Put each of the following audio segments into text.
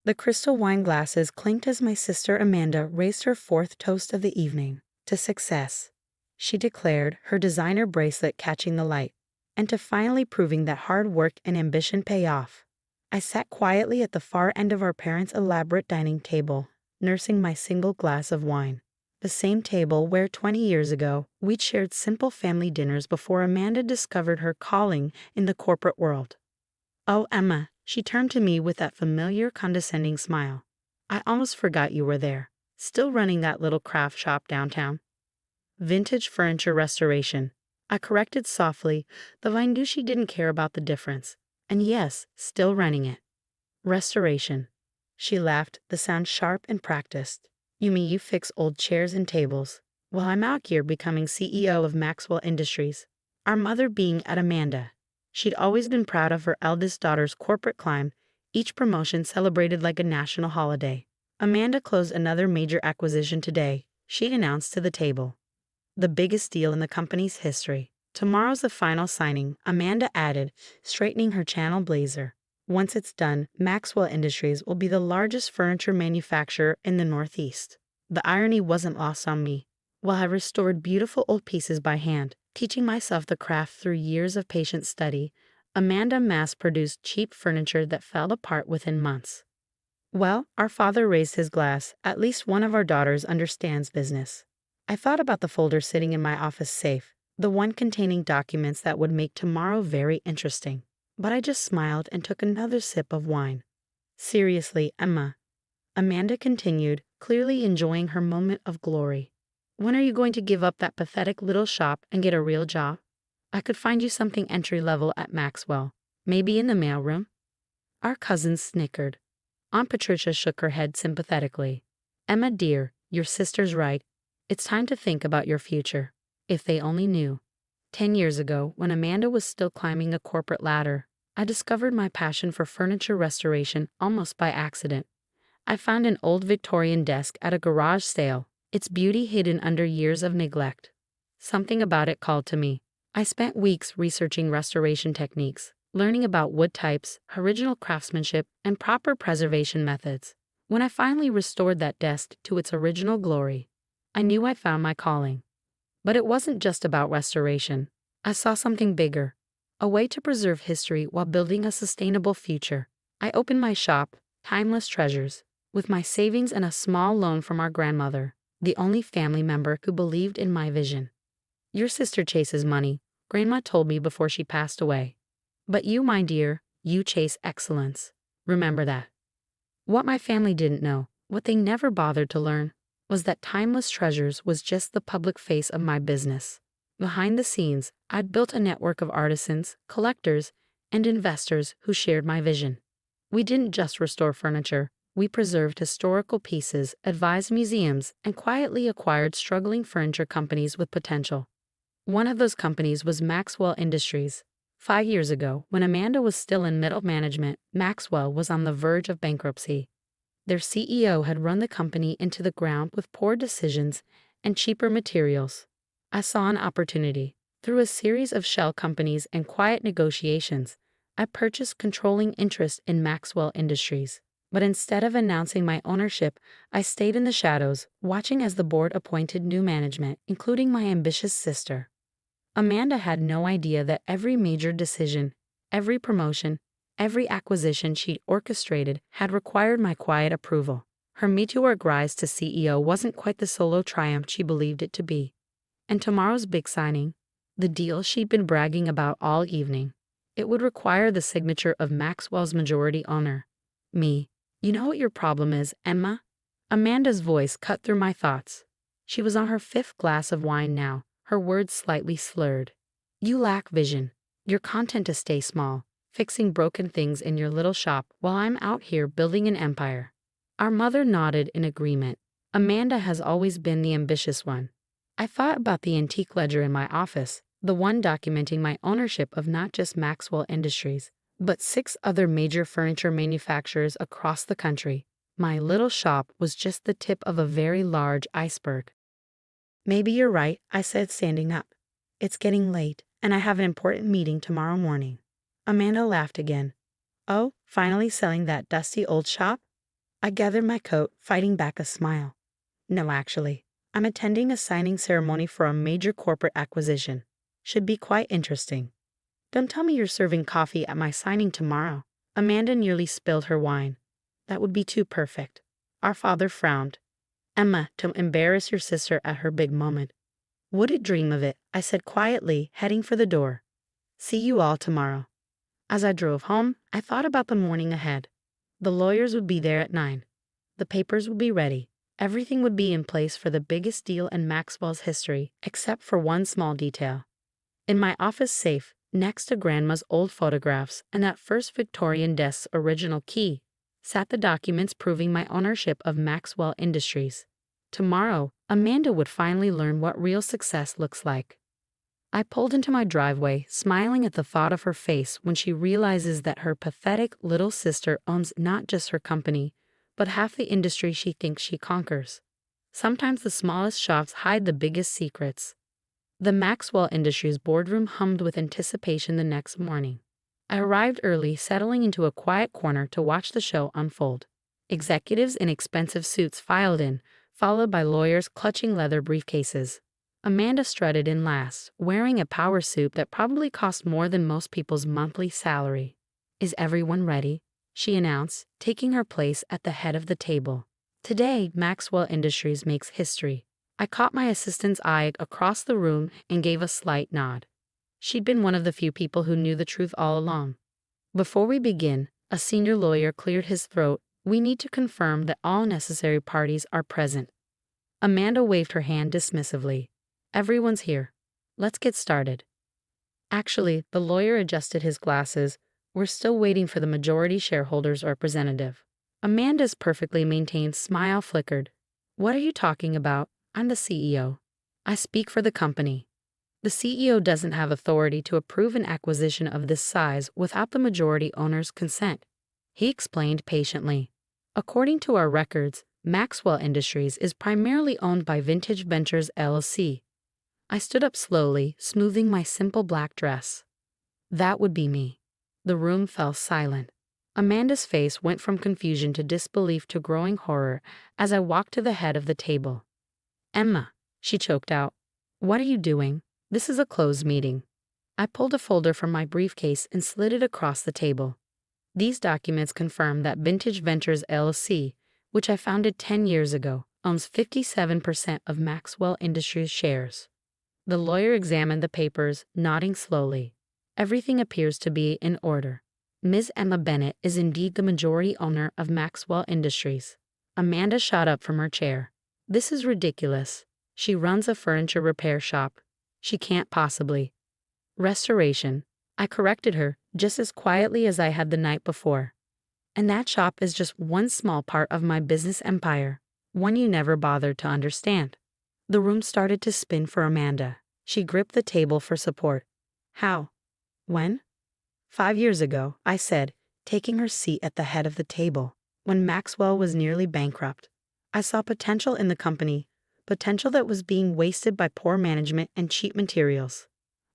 The crystal wine glasses clinked as my sister Amanda raised her fourth toast of the evening. To success, she declared, her designer bracelet catching the light, and to finally proving that hard work and ambition pay off. I sat quietly at the far end of our parents' elaborate dining table, nursing my single glass of wine. The same table where 20 years ago we'd shared simple family dinners before Amanda discovered her calling in the corporate world. "Oh, Emma," she turned to me with that familiar condescending smile. "I almost forgot you were there. Still running that little craft shop downtown?" "Vintage furniture restoration," I corrected softly, though I knew she didn't care about the difference. "And yes, still running it." "Restoration." She laughed, the sound sharp and practiced. "You mean you fix old chairs and tables? Well, I'm out here becoming CEO of Maxwell Industries." Our mother being at Amanda. She'd always been proud of her eldest daughter's corporate climb, each promotion celebrated like a national holiday. "Amanda closed another major acquisition today," she announced to the table. "The biggest deal in the company's history. Tomorrow's the final signing," Amanda added, straightening her Channel blazer. "Once it's done, Maxwell Industries will be the largest furniture manufacturer in the Northeast." The irony wasn't lost on me. While I restored beautiful old pieces by hand, teaching myself the craft through years of patient study, Amanda mass-produced cheap furniture that fell apart within months. "Well," our father raised his glass, "at least one of our daughters understands business." I thought about the folder sitting in my office safe, the one containing documents that would make tomorrow very interesting. But I just smiled and took another sip of wine. "Seriously, Emma," Amanda continued, clearly enjoying her moment of glory, "when are you going to give up that pathetic little shop and get a real job? I could find you something entry-level at Maxwell, maybe in the mailroom." Our cousins snickered. Aunt Patricia shook her head sympathetically. "Emma dear, your sister's right. It's time to think about your future." If they only knew. 10 years ago, when Amanda was still climbing a corporate ladder, I discovered my passion for furniture restoration almost by accident. I found an old Victorian desk at a garage sale, its beauty hidden under years of neglect. Something about it called to me. I spent weeks researching restoration techniques, learning about wood types, original craftsmanship, and proper preservation methods. When I finally restored that desk to its original glory, I knew I'd found my calling. But it wasn't just about restoration. I saw something bigger, a way to preserve history while building a sustainable future. I opened my shop, Timeless Treasures, with my savings and a small loan from our grandmother, the only family member who believed in my vision. "Your sister chases money," Grandma told me before she passed away. "But you, my dear, you chase excellence. Remember that." What my family didn't know, what they never bothered to learn, was that Timeless Treasures was just the public face of my business. Behind the scenes, I'd built a network of artisans, collectors, and investors who shared my vision. We didn't just restore furniture. We preserved historical pieces, advised museums, and quietly acquired struggling furniture companies with potential. One of those companies was Maxwell Industries. 5 years ago, when Amanda was still in middle management, Maxwell was on the verge of bankruptcy. Their CEO had run the company into the ground with poor decisions and cheaper materials. I saw an opportunity. Through a series of shell companies and quiet negotiations, I purchased controlling interest in Maxwell Industries. But instead of announcing my ownership, I stayed in the shadows, watching as the board appointed new management, including my ambitious sister. Amanda had no idea that every major decision, every promotion, every acquisition she'd orchestrated had required my quiet approval. Her meteoric rise to CEO wasn't quite the solo triumph she believed it to be. And tomorrow's big signing, the deal she'd been bragging about all evening, it would require the signature of Maxwell's majority owner, me. "You know what your problem is, Emma?" Amanda's voice cut through my thoughts. She was on her 5th glass of wine now, her words slightly slurred. "You lack vision. You're content to stay small, fixing broken things in your little shop while I'm out here building an empire." Our mother nodded in agreement. Amanda has always been the ambitious one. I thought about the antique ledger in my office, the one documenting my ownership of not just Maxwell Industries, but 6 other major furniture manufacturers across the country. My little shop was just the tip of a very large iceberg. "Maybe you're right," I said, standing up. "It's getting late, and I have an important meeting tomorrow morning." Amanda laughed again. "Oh, finally selling that dusty old shop?" I gathered my coat, fighting back a smile. No, actually. I'm attending a signing ceremony for a major corporate acquisition. Should be quite interesting. Don't tell me you're serving coffee at my signing tomorrow. Amanda nearly spilled her wine. That would be too perfect. Our father frowned. Emma, don't embarrass your sister at her big moment. Wouldn't dream of it, I said quietly, heading for the door. See you all tomorrow. As I drove home, I thought about the morning ahead. The lawyers would be there at 9. The papers would be ready. Everything would be in place for the biggest deal in Maxwell's history, except for one small detail. In my office safe, next to Grandma's old photographs and that first Victorian desk's original key, sat the documents proving my ownership of Maxwell Industries. Tomorrow, Amanda would finally learn what real success looks like. I pulled into my driveway, smiling at the thought of her face when she realizes that her pathetic little sister owns not just her company, but half the industry she thinks she conquers. Sometimes the smallest shops hide the biggest secrets. The Maxwell Industries boardroom hummed with anticipation the next morning. I arrived early, settling into a quiet corner to watch the show unfold. Executives in expensive suits filed in, followed by lawyers clutching leather briefcases. Amanda strutted in last, wearing a power suit that probably cost more than most people's monthly salary. Is everyone ready? She announced, taking her place at the head of the table. Today, Maxwell Industries makes history. I caught my assistant's eye across the room and gave a slight nod. She'd been one of the few people who knew the truth all along. Before we begin, a senior lawyer cleared his throat. We need to confirm that all necessary parties are present. Amanda waved her hand dismissively. Everyone's here. Let's get started. Actually, the lawyer adjusted his glasses. We're still waiting for the majority shareholders' representative. Amanda's perfectly maintained smile flickered. What are you talking about? I'm the CEO. I speak for the company. The CEO doesn't have authority to approve an acquisition of this size without the majority owner's consent. He explained patiently. According to our records, Maxwell Industries is primarily owned by Vintage Ventures LLC. I stood up slowly, smoothing my simple black dress. That would be me. The room fell silent. Amanda's face went from confusion to disbelief to growing horror as I walked to the head of the table. Emma, she choked out. What are you doing? This is a closed meeting. I pulled a folder from my briefcase and slid it across the table. These documents confirm that Vintage Ventures LLC, which I founded 10 years ago, owns 57% of Maxwell Industries shares. The lawyer examined the papers, nodding slowly. Everything appears to be in order. Ms. Emma Bennett is indeed the majority owner of Maxwell Industries. Amanda shot up from her chair. This is ridiculous. She runs a furniture repair shop. She can't possibly. Restoration. I corrected her, just as quietly as I had the night before. And that shop is just one small part of my business empire, one you never bothered to understand. The room started to spin for Amanda. She gripped the table for support. How? When? 5 years ago, I said, taking her seat at the head of the table, when Maxwell was nearly bankrupt. I saw potential in the company, potential that was being wasted by poor management and cheap materials.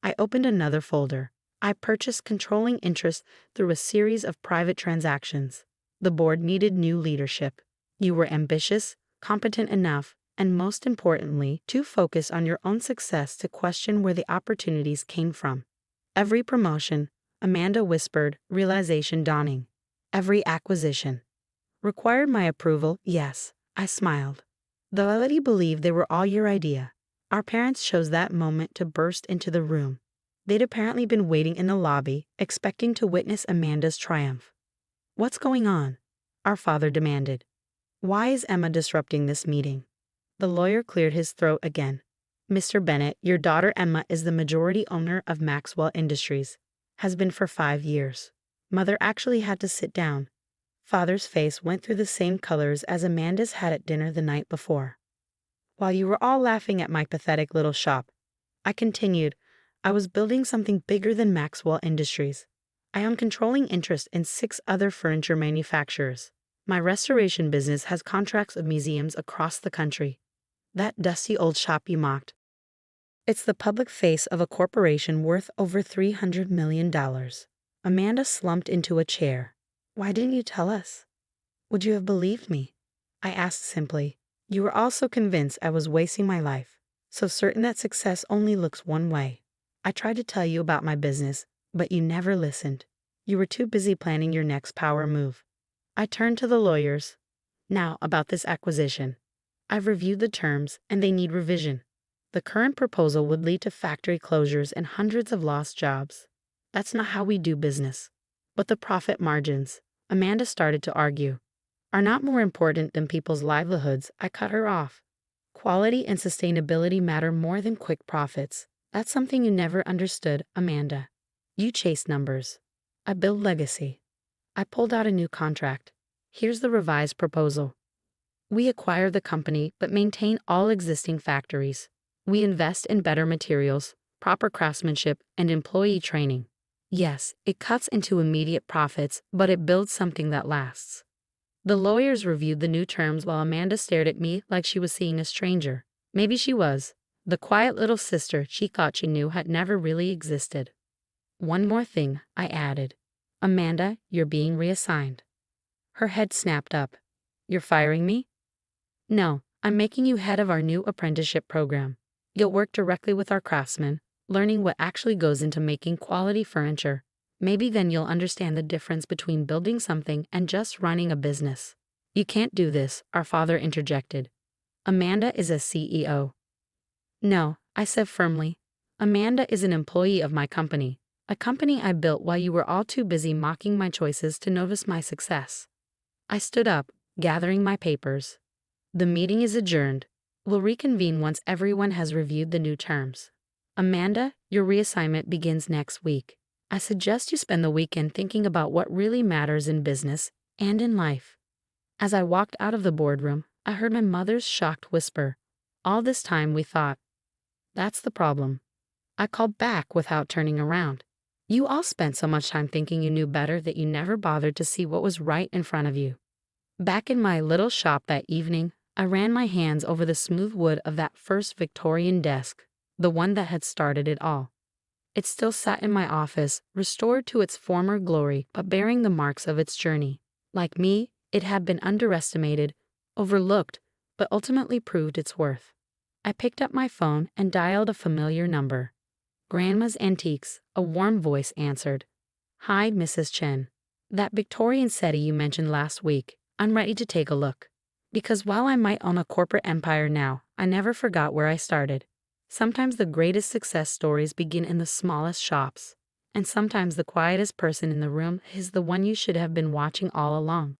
I opened another folder. I purchased controlling interest through a series of private transactions. The board needed new leadership. You were ambitious, competent enough, and most importantly, too focused on your own success to question where the opportunities came from. Every promotion, Amanda whispered, realization dawning. Every acquisition. Required my approval, yes, I smiled. Though I let you believe they were all your idea. Our parents chose that moment to burst into the room. They'd apparently been waiting in the lobby, expecting to witness Amanda's triumph. What's going on? Our father demanded. Why is Emma disrupting this meeting? The lawyer cleared his throat again. Mr. Bennett, your daughter Emma is the majority owner of Maxwell Industries. Has been for 5 years. Mother actually had to sit down. Father's face went through the same colors as Amanda's had at dinner the night before. While you were all laughing at my pathetic little shop, I continued, I was building something bigger than Maxwell Industries. I own controlling interest in 6 other furniture manufacturers. My restoration business has contracts with museums across the country. That dusty old shop you mocked. It's the public face of a corporation worth over $300 million. Amanda slumped into a chair. Why didn't you tell us? Would you have believed me? I asked simply. You were also convinced I was wasting my life, so certain that success only looks one way. I tried to tell you about my business, but you never listened. You were too busy planning your next power move. I turned to the lawyers. Now, about this acquisition. I've reviewed the terms, and they need revision. The current proposal would lead to factory closures and hundreds of lost jobs. That's not how we do business. But the profit margins, Amanda started to argue, are not more important than people's livelihoods. I cut her off. Quality and sustainability matter more than quick profits. That's something you never understood, Amanda. You chase numbers. I build legacy. I pulled out a new contract. Here's the revised proposal. We acquire the company but maintain all existing factories. We invest in better materials, proper craftsmanship, and employee training. Yes, it cuts into immediate profits, but it builds something that lasts. The lawyers reviewed the new terms while Amanda stared at me like she was seeing a stranger. Maybe she was. The quiet little sister she thought she knew had never really existed. One more thing, I added. Amanda, you're being reassigned. Her head snapped up. You're firing me? No, I'm making you head of our new apprenticeship program. You'll work directly with our craftsmen, learning what actually goes into making quality furniture. Maybe then you'll understand the difference between building something and just running a business. You can't do this, our father interjected. Amanda is a CEO. No, I said firmly. Amanda is an employee of my company, a company I built while you were all too busy mocking my choices to notice my success. I stood up, gathering my papers. The meeting is adjourned. We'll reconvene once everyone has reviewed the new terms. Amanda, your reassignment begins next week. I suggest you spend the weekend thinking about what really matters in business and in life. As I walked out of the boardroom, I heard my mother's shocked whisper. All this time we thought. That's the problem. I called back without turning around. You all spent so much time thinking you knew better that you never bothered to see what was right in front of you. Back in my little shop that evening, I ran my hands over the smooth wood of that first Victorian desk, the one that had started it all. It still sat in my office, restored to its former glory, but bearing the marks of its journey. Like me, it had been underestimated, overlooked, but ultimately proved its worth. I picked up my phone and dialed a familiar number. Grandma's Antiques, a warm voice answered. Hi, Mrs. Chen. That Victorian settee you mentioned last week, I'm ready to take a look. Because while I might own a corporate empire now, I never forgot where I started. Sometimes the greatest success stories begin in the smallest shops, and sometimes the quietest person in the room is the one you should have been watching all along.